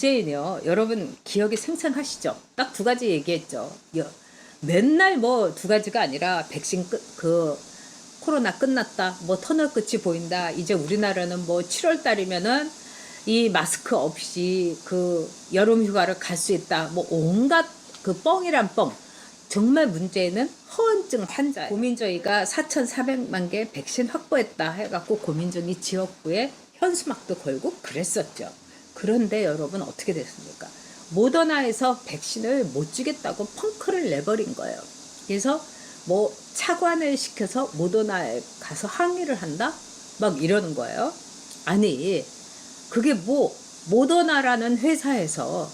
문재인이요. 여러분 기억이 생생하시죠? 딱 두 가지 얘기했죠. 맨날 뭐 두 가지가 아니라 백신 코로나 끝났다. 뭐 터널 끝이 보인다. 이제 우리나라는 뭐 7월 달이면은 이 마스크 없이 그 여름 휴가를 갈 수 있다. 뭐 온갖 그 뻥이란 뻥. 정말 문제는 허언증 환자. 고민저희가 4,400만 개 백신 확보했다 해갖고 고민정이 지역구에 현수막도 걸고 그랬었죠. 그런데 여러분 어떻게 됐습니까? 모더나에서 백신을 못 주겠다고 펑크를 내버린 거예요. 그래서 뭐 차관을 시켜서 모더나에 가서 항의를 한다? 막 이러는 거예요. 아니 그게 뭐 모더나라는 회사에서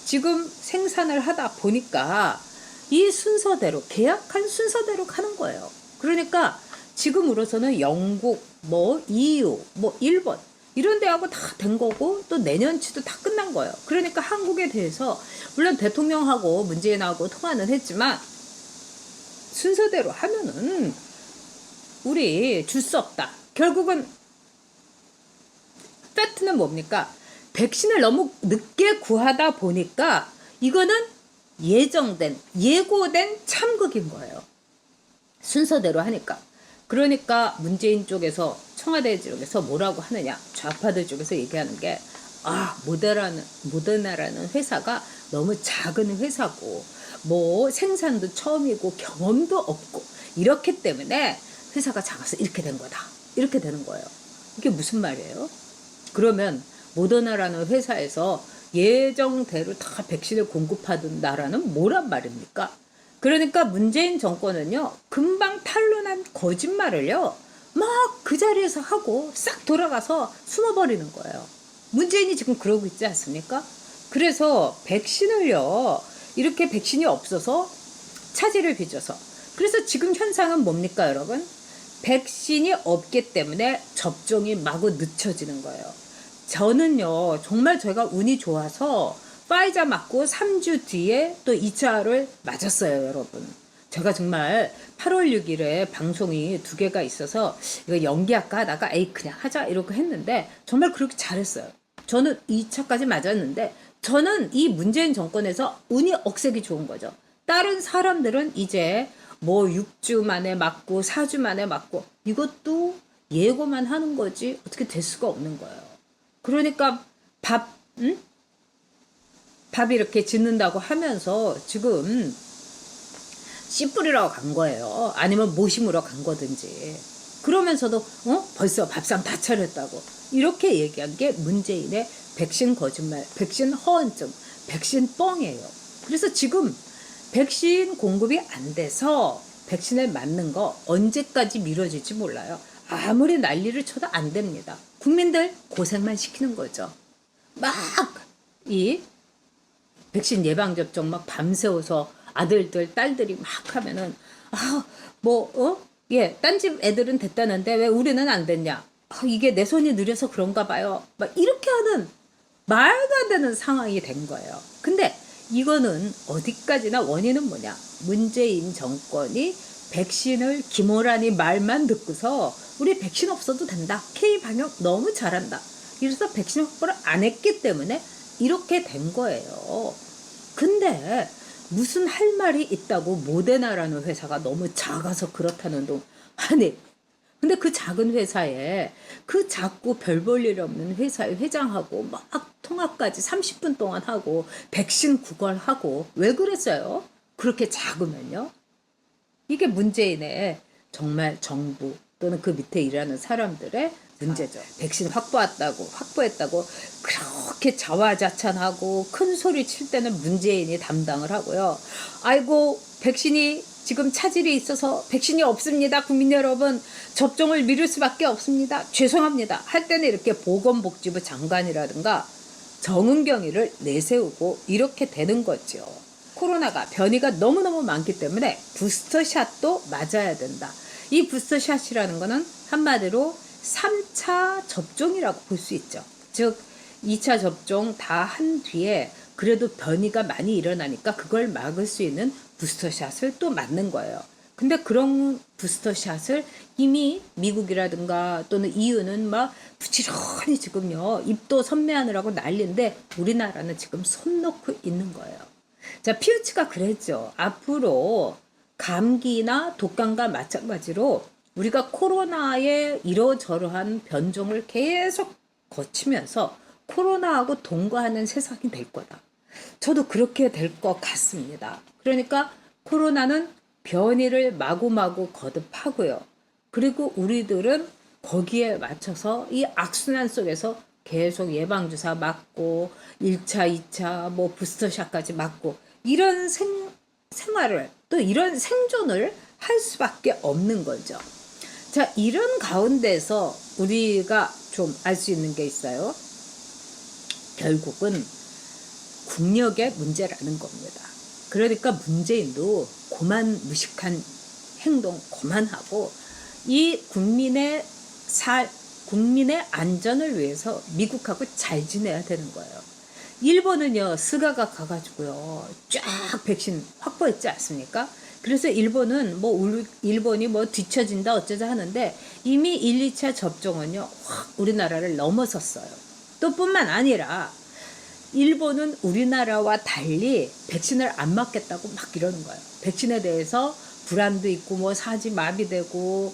지금 생산을 하다 보니까 이 순서대로 계약한 순서대로 가는 거예요. 그러니까 지금으로서는 영국, 뭐 EU, 뭐 일본 이런 데하고 다 된 거고 또 내년치도 다 끝난 거예요. 그러니까 한국에 대해서 물론 대통령하고 문재인하고 통화는 했지만 순서대로 하면은 우리 줄 수 없다. 결국은 팩트는 뭡니까? 백신을 너무 늦게 구하다 보니까 이거는 예고된 참극인 거예요. 순서대로 하니까. 그러니까 문재인 쪽에서 청와대 쪽에서 뭐라고 하느냐, 좌파들 쪽에서 얘기하는 게 모더나라는 회사가 너무 작은 회사고 뭐 생산도 처음이고 경험도 없고 이렇기 때문에 회사가 작아서 이렇게 된 거다. 이렇게 되는 거예요. 이게 무슨 말이에요? 그러면 모더나라는 회사에서 예정대로 다 백신을 공급하던 나라는 뭐란 말입니까? 그러니까 문재인 정권은요, 금방 탄로난 거짓말을요, 막 그 자리에서 하고 싹 돌아가서 숨어버리는 거예요. 문재인이 지금 그러고 있지 않습니까? 그래서 백신을요, 이렇게 백신이 없어서 차질을 빚어서. 그래서 지금 현상은 뭡니까, 여러분? 백신이 없기 때문에 접종이 마구 늦춰지는 거예요. 저는요, 정말 제가 운이 좋아서 파이자 맞고 3주 뒤에 또 2차를 맞았어요, 여러분. 제가 정말 8월 6일에 방송이 2개가 있어서 이거 연기할까 하다가 그냥 하자 이렇게 했는데 정말 그렇게 잘했어요. 저는 2차까지 맞았는데 저는 이 문재인 정권에서 운이 억세게 좋은 거죠. 다른 사람들은 이제 뭐 6주 만에 맞고 4주 만에 맞고 이것도 예고만 하는 거지 어떻게 될 수가 없는 거예요. 그러니까 밥 이렇게 짓는다고 하면서 지금 씨 뿌리러 간 거예요. 아니면 모심으로 간 거든지. 그러면서도 벌써 밥상 다 차렸다고 이렇게 얘기한 게 문재인의 백신 거짓말, 백신 허언증, 백신 뻥이에요. 그래서 지금 백신 공급이 안 돼서 백신을 맞는 거 언제까지 미뤄질지 몰라요. 아무리 난리를 쳐도 안 됩니다. 국민들 고생만 시키는 거죠. 막 이 백신 예방접종 막 밤새워서 아들들 딸들이 막 하면은 딴 집 애들은 됐다는데 왜 우리는 안 됐냐, 이게 내 손이 느려서 그런가 봐요, 막 이렇게 하는 말도 안 되는 상황이 된 거예요. 근데 이거는 어디까지나 원인은 뭐냐, 문재인 정권이 백신을 김호란이 말만 듣고서 우리 백신 없어도 된다, K방역 너무 잘한다, 이래서 백신 확보를 안 했기 때문에 이렇게 된 거예요. 근데 무슨 할 말이 있다고 모데나라는 회사가 너무 작아서 그렇다는 동. 아니 근데 그 작은 회사에 그 작고 별 볼 일 없는 회사의 회장하고 막 통화까지 30분 동안 하고 백신 구걸하고 왜 그랬어요? 그렇게 작으면요. 이게 문재인의 정말 정부 또는 그 밑에 일하는 사람들의 문제죠. 백신 확보했다고 그렇게 자화자찬하고 큰 소리 칠 때는 문재인이 담당을 하고요. 아이고 백신이 지금 차질이 있어서 백신이 없습니다. 국민 여러분 접종을 미룰 수밖에 없습니다. 죄송합니다. 할 때는 이렇게 보건복지부 장관이라든가 정은경이를 내세우고 이렇게 되는 거죠. 코로나가 변이가 너무너무 많기 때문에 부스터샷도 맞아야 된다. 이 부스터샷이라는 거는 한마디로 3차 접종이라고 볼 수 있죠. 즉 2차 접종 다 한 뒤에 그래도 변이가 많이 일어나니까 그걸 막을 수 있는 부스터샷을 또 맞는 거예요. 근데 그런 부스터샷을 이미 미국이라든가 또는 EU는 막 부지런히 지금요 입도 선매하느라고 난리인데 우리나라는 지금 손 놓고 있는 거예요. 자, 피우치가 그랬죠. 앞으로 감기나 독감과 마찬가지로 우리가 코로나의 이러저러한 변종을 계속 거치면서 코로나하고 동거하는 세상이 될 거다. 저도 그렇게 될 것 같습니다. 그러니까 코로나는 변이를 마구마구 거듭하고요. 그리고 우리들은 거기에 맞춰서 이 악순환 속에서 계속 예방주사 맞고 1차, 2차, 뭐 부스터샷까지 맞고 이런 생활을 또 이런 생존을 할 수밖에 없는 거죠. 자, 이런 가운데서 우리가 좀 알 수 있는 게 있어요. 결국은 국력의 문제라는 겁니다. 그러니까 문재인도 그만 무식한 행동 그만하고 이 국민의 안전을 위해서 미국하고 잘 지내야 되는 거예요. 일본은요, 스가가 가가지고요, 쫙 백신 확보했지 않습니까? 그래서 일본은 일본이 뒤처진다 어쩌자 하는데 이미 1, 2차 접종은요, 확 우리나라를 넘어섰어요. 또 뿐만 아니라 일본은 우리나라와 달리 백신을 안 맞겠다고 막 이러는 거예요. 백신에 대해서 불안도 있고 사지 마비되고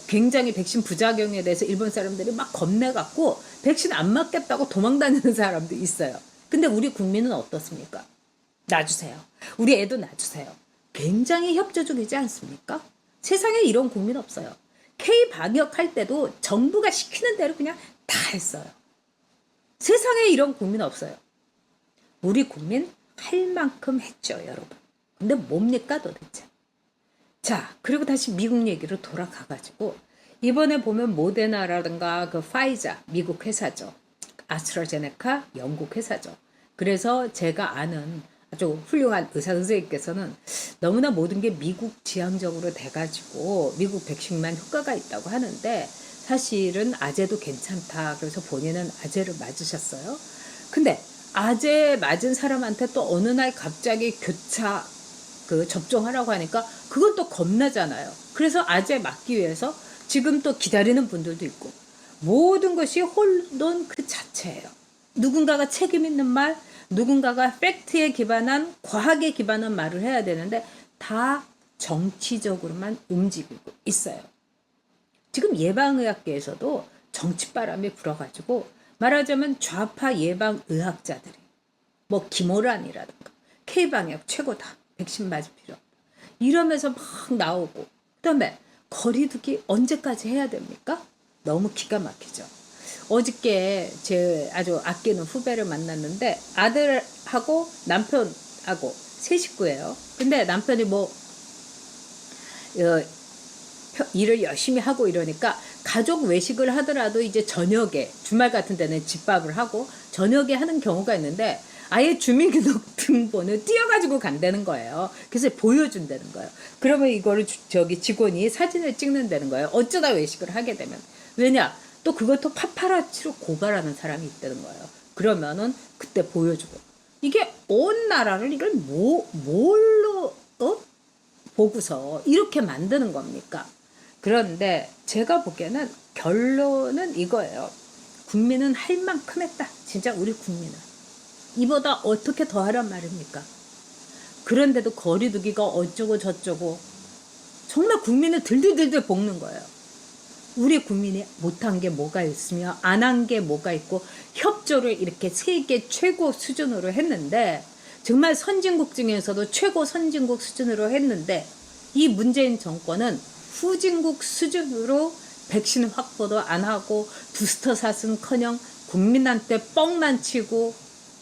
굉장히 백신 부작용에 대해서 일본 사람들이 막 겁내갖고 백신 안 맞겠다고 도망다니는 사람도 있어요. 근데 우리 국민은 어떻습니까? 놔주세요. 우리 애도 놔주세요. 굉장히 협조적이지 않습니까? 세상에 이런 국민 없어요. K 방역할 때도 정부가 시키는 대로 그냥 다 했어요. 세상에 이런 국민 없어요. 우리 국민 할 만큼 했죠, 여러분. 근데 뭡니까 도대체? 자, 그리고 다시 미국 얘기로 돌아가가지고 이번에 보면 모데나라든가 그 파이자 미국 회사죠. 아스트라제네카 영국 회사죠. 그래서 제가 아는 아주 훌륭한 의사 선생님께서는 너무나 모든 게 미국 지향적으로 돼가지고 미국 백신만 효과가 있다고 하는데 사실은 아재도 괜찮다. 그래서 본인은 아재를 맞으셨어요. 근데 아재 맞은 사람한테 또 어느 날 갑자기 교차 접종하라고 하니까 그건 또 겁나잖아요. 그래서 아재 맞기 위해서 지금 또 기다리는 분들도 있고 모든 것이 혼돈 그 자체예요. 누군가가 책임 있는 말, 누군가가 팩트에 기반한 과학에 기반한 말을 해야 되는데 다 정치적으로만 움직이고 있어요. 지금 예방의학계에서도 정치바람이 불어가지고 말하자면 좌파 예방의학자들이 김호란이라든가 K방역 최고다. 백신 맞을 필요 없다. 이러면서 막 나오고 그 다음에 거리두기 언제까지 해야 됩니까? 너무 기가 막히죠. 어저께 제 아주 아끼는 후배를 만났는데 아들하고 남편하고 세 식구예요. 근데 남편이 일을 열심히 하고 이러니까 가족 외식을 하더라도 이제 저녁에 주말 같은 데는 집밥을 하고 저녁에 하는 경우가 있는데 아예 주민등록번호 띄어가지고 간다는 거예요. 그래서 보여준다는 거예요. 그러면 이거를 직원이 사진을 찍는다는 거예요. 어쩌다 외식을 하게 되면. 왜냐? 또 그것도 파파라치로 고발하는 사람이 있다는 거예요. 그러면은 그때 보여주고. 이게 온 나라를 이걸 뭘로 보고서 이렇게 만드는 겁니까? 그런데 제가 보기에는 결론은 이거예요. 국민은 할 만큼 했다. 진짜 우리 국민은. 이보다 어떻게 더 하란 말입니까? 그런데도 거리두기가 어쩌고 저쩌고 정말 국민을 들들들들 볶는 거예요. 우리 국민이 못한 게 뭐가 있으며 안 한 게 뭐가 있고 협조를 이렇게 세계 최고 수준으로 했는데 정말 선진국 중에서도 최고 선진국 수준으로 했는데 이 문재인 정권은 후진국 수준으로 백신 확보도 안 하고 부스터샷은커녕 국민한테 뻥만 치고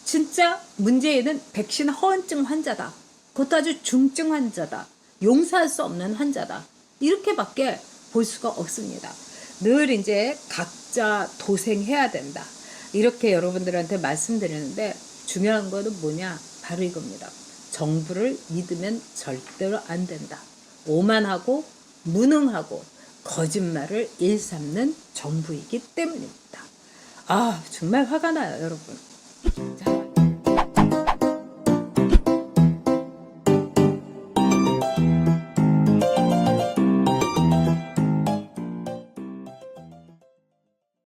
진짜 문재인은 백신 허언증 환자다. 그것도 아주 중증 환자다. 용서할 수 없는 환자다. 이렇게밖에 볼 수가 없습니다. 늘 이제 각자 도생해야 된다. 이렇게 여러분들한테 말씀드리는데 중요한 거는 뭐냐? 바로 이겁니다. 정부를 믿으면 절대로 안 된다. 오만하고 무능하고 거짓말을 일삼는 정부이기 때문입니다. 아, 정말 화가 나요, 여러분. 자.